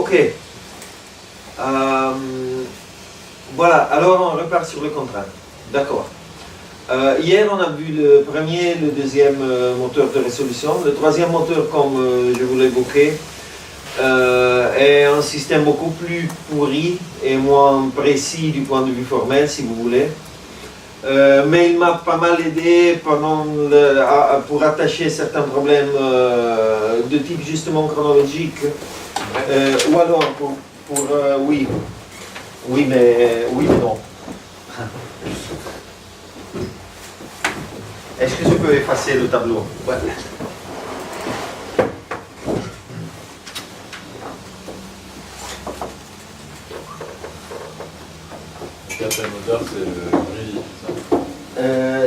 Ok. Voilà, alors on repart sur le contrainte. D'accord. Hier, on a vu le premier, le deuxième moteur de résolution. Le troisième moteur, comme je vous l'évoquais, est un système beaucoup plus pourri et moins précis du point de vue formel, si vous voulez. Mais il m'a pas mal aidé pour attacher certains problèmes de type justement chronologique. Ou alors oui. Oui, mais non. Est-ce que je peux effacer le tableau? Ouais. Le quatrième moteur, c'est le Greedy,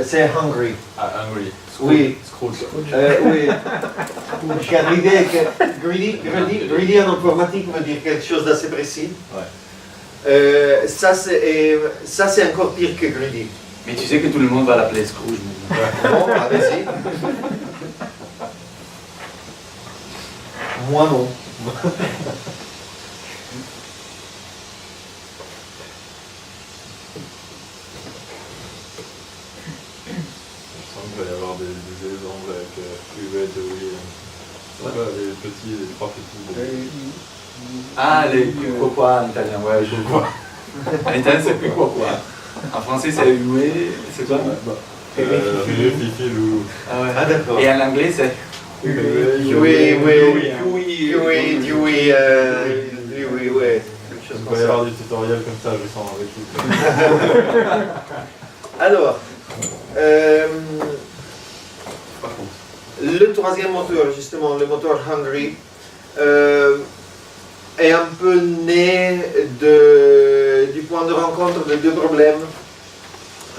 C'est Hungry. Ah, Hungry. Oui. Scrooge. Oui. Car l'idée est que greedy en informatique veut dire quelque chose d'assez précis. Ouais. Ça c'est encore pire que greedy. Mais tu sais que tout le monde va l'appeler Scrooge. Bon, allez-y. Moi non. Je sens qu'il va y avoir des exemples avec Uwe de Williams. C'est quoi les petits, les trois petits Ah, les quoi en italien, ouais, je vois. En italien, c'est quoi. En français, c'est Uwe, c'est quoi? Rue, Fifi, Loulou. Ah ouais. Ah d'accord. Et en anglais, c'est Oui, Il va y avoir des tutoriels comme ça, je sens, avec vous. Alors, le troisième moteur, justement, le moteur Hungry, est un peu né du point de rencontre de deux problèmes.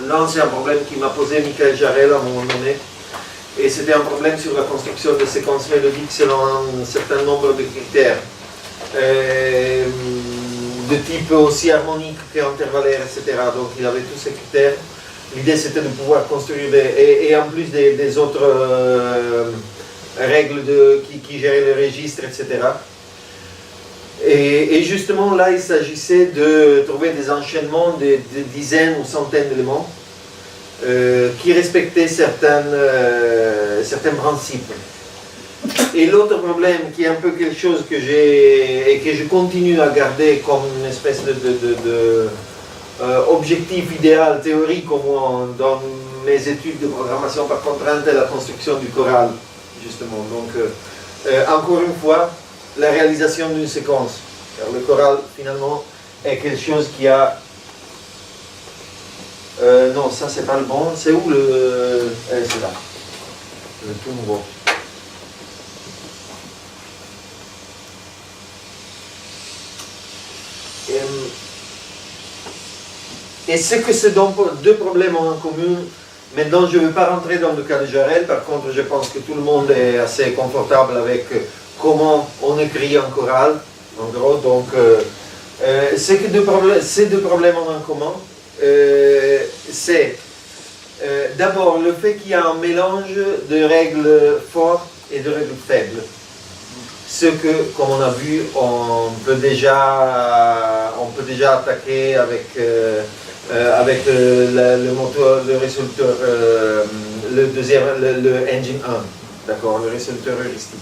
L'un, c'est un problème qui m'a posé Michael Jarel à un moment donné, et c'était un problème sur la construction de séquences mélodiques selon un certain nombre de critères, de type aussi harmonique qu'intervallaire, etc. Donc il avait tous ces critères. L'idée c'était de pouvoir construire et en plus des autres règles qui géraient le registre, etc. Et justement là il s'agissait de trouver des enchaînements de dizaines ou centaines d'éléments qui respectaient certains principes. Et l'autre problème qui est un peu quelque chose que je continue à garder comme une espèce de objectif idéal théorique au moins dans mes études de programmation par contrainte est la construction du choral justement. Donc encore une fois la réalisation d'une séquence, car le choral finalement est quelque chose qui a non ça c'est pas le bon, c'est où le c'est là le tout nouveau. Et ce que ces deux problèmes ont en commun, maintenant je ne vais pas rentrer dans le cas de Jarel, par contre je pense que tout le monde est assez confortable avec comment on écrit un choral, en gros, donc ces deux problèmes ont en commun, c'est d'abord le fait qu'il y a un mélange de règles fortes et de règles faibles. Ce que, comme on a vu, on peut déjà attaquer avec le moteur, le résoluteur, le engine 1, d'accord, le résoluteur heuristique.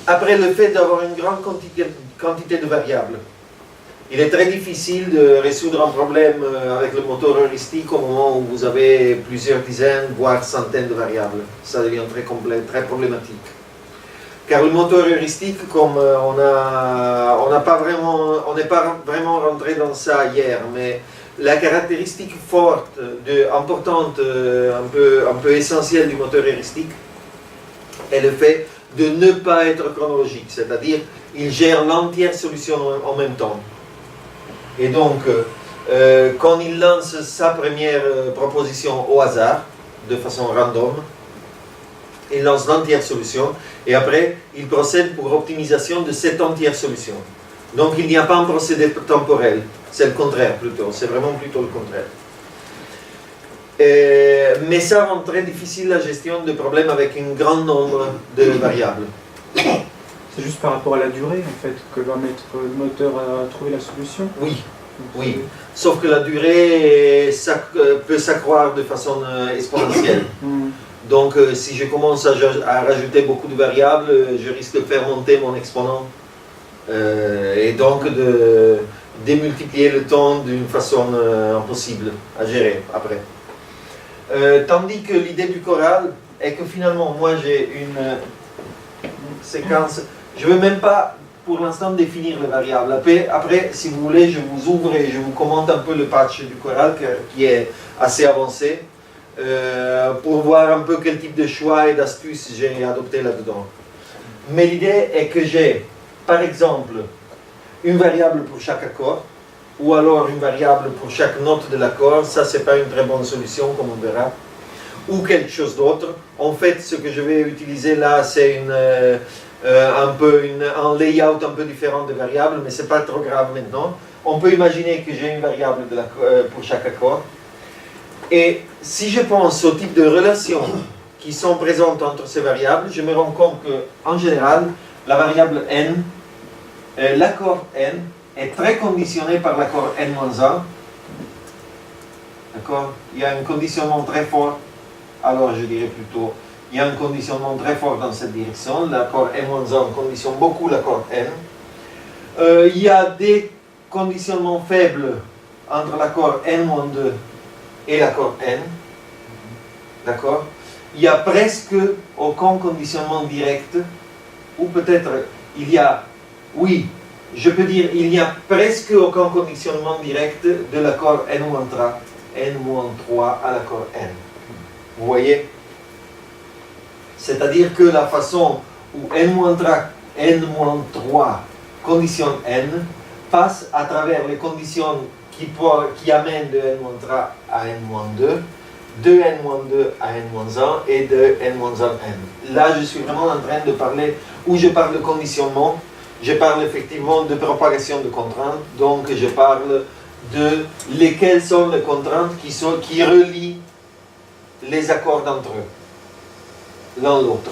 Après le fait d'avoir une grande quantité de variables, il est très difficile de résoudre un problème avec le moteur heuristique au moment où vous avez plusieurs dizaines, voire centaines de variables. Ça devient très complexe, très problématique. Car le moteur heuristique, comme on n'est pas vraiment rentré dans ça hier, mais la caractéristique forte, importante, un peu essentielle du moteur heuristique est le fait de ne pas être chronologique, c'est-à-dire il gère l'entière solution en même temps. Et donc, quand il lance sa première proposition au hasard, de façon random, il lance l'entière solution et après il procède pour optimisation de cette entière solution. Donc il n'y a pas un procédé temporel, c'est le contraire plutôt, c'est vraiment plutôt le contraire. Mais ça rend très difficile la gestion de problèmes avec un grand nombre de variables. C'est juste par rapport à la durée, en fait, que va mettre le moteur à trouver la solution. Oui, oui. Sauf que la durée peut s'accroître de façon exponentielle. Donc si je commence à rajouter beaucoup de variables, je risque de faire monter mon exponent. Et donc de démultiplier le temps d'une façon impossible à gérer après. Tandis que l'idée du choral est que finalement, moi j'ai une séquence, je ne veux même pas pour l'instant définir les variables. Après, si vous voulez, je vous ouvre et je vous commente un peu le patch du choral qui est assez avancé pour voir un peu quel type de choix et d'astuces j'ai adopté là-dedans. Mais l'idée est que j'ai, par exemple, une variable pour chaque accord, ou alors une variable pour chaque note de l'accord. Ça, c'est pas une très bonne solution, comme on verra. Ou quelque chose d'autre. En fait, ce que je vais utiliser là, c'est un layout un peu différent de variables, mais c'est pas trop grave maintenant. On peut imaginer que j'ai une variable pour chaque accord. Et si je pense au type de relations qui sont présentes entre ces variables, je me rends compte qu'en général, la variable n, l'accord n, est très conditionné par l'accord n-1. D'accord? Il y a un conditionnement très fort. Alors je dirais plutôt, il y a un conditionnement très fort dans cette direction. L'accord n-1 conditionne beaucoup l'accord n. Il y a des conditionnements faibles entre l'accord n-2 et l'accord n. D'accord? Il y a presque aucun conditionnement direct, ou peut-être il y a, oui, je peux dire, il n'y a presque aucun conditionnement direct de l'accord n-3 à l'accord n. Vous voyez? C'est-à-dire que la façon où n-3 conditionne n passe à travers les conditions qui amènent de n-3 à n-2, de n-2 à n-1 et de n-n. Là, je suis vraiment en train de parler, où je parle de conditionnement, je parle effectivement de propagation de contraintes, donc je parle de lesquelles sont les contraintes qui relient les accords d'entre eux, l'un l'autre.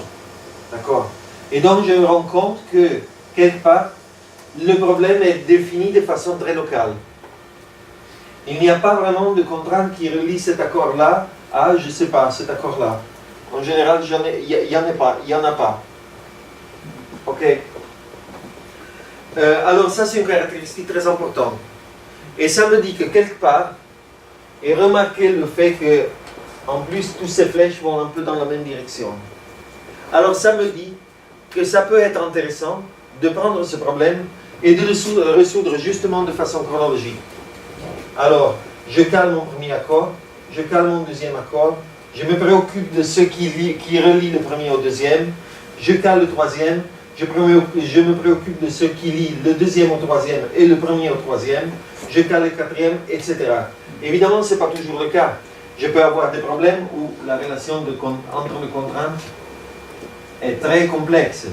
D'accord? Et donc je me rends compte que, quelque part, le problème est défini de façon très locale. Il n'y a pas vraiment de contrainte qui relie cet accord-là à, je ne sais pas, cet accord-là. En général, il n'y en a pas. Ok? Alors ça, c'est une caractéristique très importante. Et ça me dit que quelque part, et remarquez le fait que, en plus, toutes ces flèches vont un peu dans la même direction. Alors ça me dit que ça peut être intéressant de prendre ce problème et de le résoudre justement de façon chronologique. Alors, je cale mon premier accord, je cale mon deuxième accord, je me préoccupe de ce qui relie le premier au deuxième, je cale le troisième, je me préoccupe de ce qui lie le deuxième au troisième et le premier au troisième, je cale le quatrième, etc. Évidemment, ce n'est pas toujours le cas. Je peux avoir des problèmes où la relation entre les contraintes est très complexe.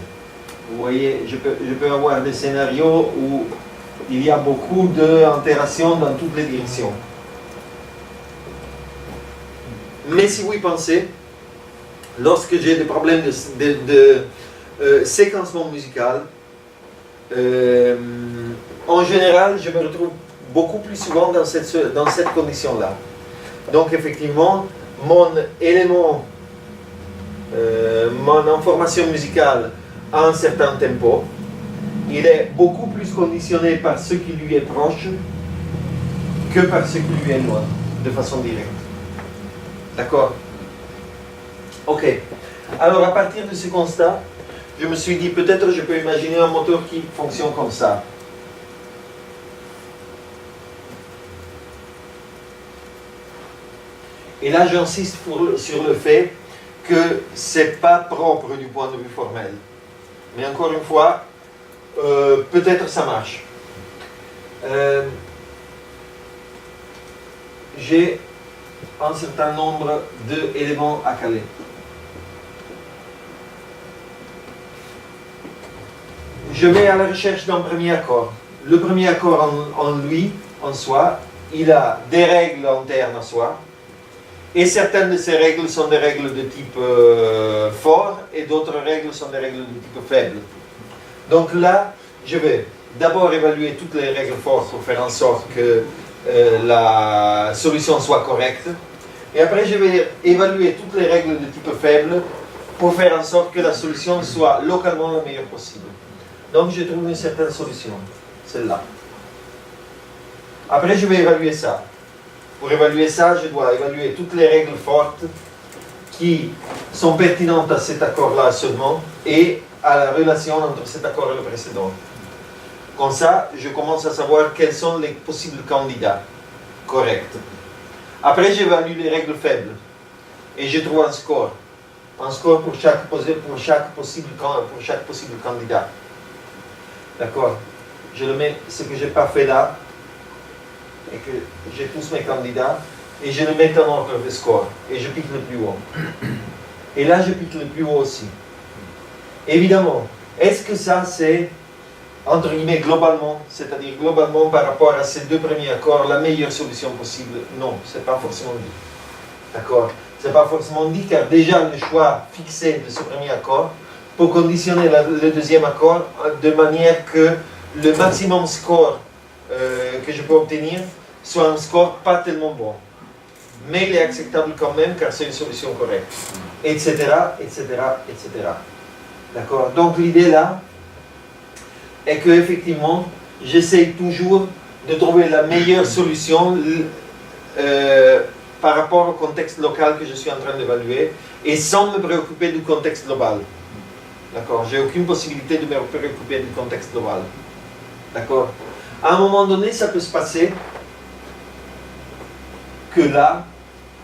Vous voyez, je peux avoir des scénarios où il y a beaucoup d'interactions dans toutes les directions. Mais si vous y pensez, lorsque j'ai des problèmes de séquencement musical, en général, je me retrouve beaucoup plus souvent dans cette condition-là. Donc effectivement, mon élément, mon information musicale a un certain tempo. Il est beaucoup plus conditionné par ce qui lui est proche que par ce qui lui est loin, de façon directe. D'accord? Ok. Alors à partir de ce constat, je me suis dit peut-être je peux imaginer un moteur qui fonctionne comme ça. Et là j'insiste sur le fait que ce n'est pas propre du point de vue formel. Mais encore une fois, peut-être ça marche. J'ai un certain nombre d'éléments à caler. Je vais à la recherche d'un premier accord. Le premier accord en soi, il a des règles internes à soi. Et certaines de ces règles sont des règles de type fort et d'autres règles sont des règles de type faible. Donc là, je vais d'abord évaluer toutes les règles fortes pour faire en sorte que la solution soit correcte. Et après, je vais évaluer toutes les règles de type faible pour faire en sorte que la solution soit localement la meilleure possible. Donc, je trouve une certaine solution, celle-là. Après, je vais évaluer ça. Pour évaluer ça, je dois évaluer toutes les règles fortes qui sont pertinentes à cet accord-là seulement et à la relation entre cet accord et le précédent. Comme ça, je commence à savoir quels sont les possibles candidats corrects. Après, j'évalue les règles faibles et je trouve un score. Un score pour chaque possible candidat. D'accord? Je le mets, ce que je n'ai pas fait là, et que j'ai tous mes candidats, et je le mets en ordre de score, et je pique le plus haut. Et là, je pique le plus haut aussi. Évidemment, est-ce que ça, c'est, entre guillemets, globalement, c'est-à-dire globalement par rapport à ces deux premiers accords, la meilleure solution possible? Non, ce n'est pas forcément dit. D'accord? Ce n'est pas forcément dit, car déjà le choix fixé de ce premier accord pour conditionner le deuxième accord de manière que le maximum score que je peux obtenir soit un score pas tellement bon. Mais il est acceptable quand même car c'est une solution correcte. Etc., etc., etc. D'accord? Donc l'idée là est qu'effectivement, j'essaye toujours de trouver la meilleure solution par rapport au contexte local que je suis en train d'évaluer et sans me préoccuper du contexte global. D'accord? J'ai aucune possibilité de me préoccuper du contexte global. D'accord? À un moment donné, ça peut se passer que là,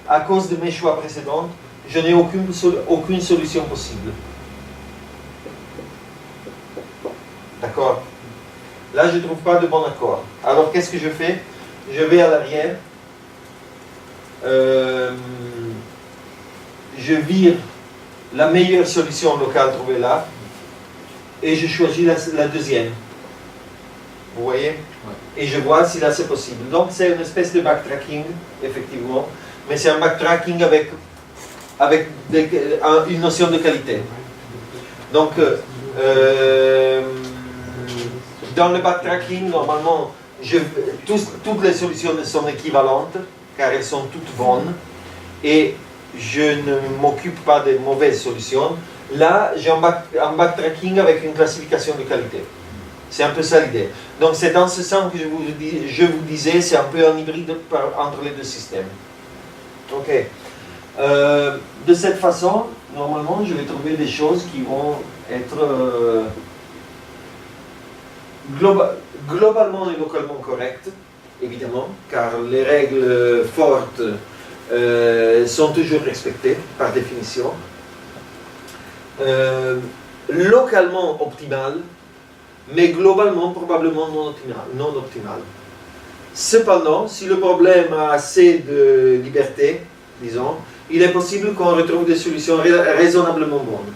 à cause de mes choix précédents, je n'ai aucune solution possible. D'accord? Là, je ne trouve pas de bon accord. Alors, qu'est-ce que je fais? Je vais à l'arrière. Je vire la meilleure solution locale trouvée là et je choisis la deuxième. Vous voyez? Ouais. Et je vois si là c'est possible. Donc c'est une espèce de backtracking, effectivement, mais c'est un backtracking avec une notion de qualité. Donc, dans le backtracking, normalement, toutes les solutions sont équivalentes, car elles sont toutes bonnes, et je ne m'occupe pas des mauvaises solutions. Là, j'ai un backtracking avec une classification de qualité. C'est un peu ça l'idée. Donc c'est dans ce sens que je vous disais, c'est un peu un hybride entre les deux systèmes. Ok. De cette façon, normalement, je vais trouver des choses qui vont être globalement et localement correctes, évidemment, car les règles fortes sont toujours respectées par définition. Localement optimales, mais globalement probablement non optimal. Cependant, si le problème a assez de liberté, disons, il est possible qu'on retrouve des solutions raisonnablement bonnes.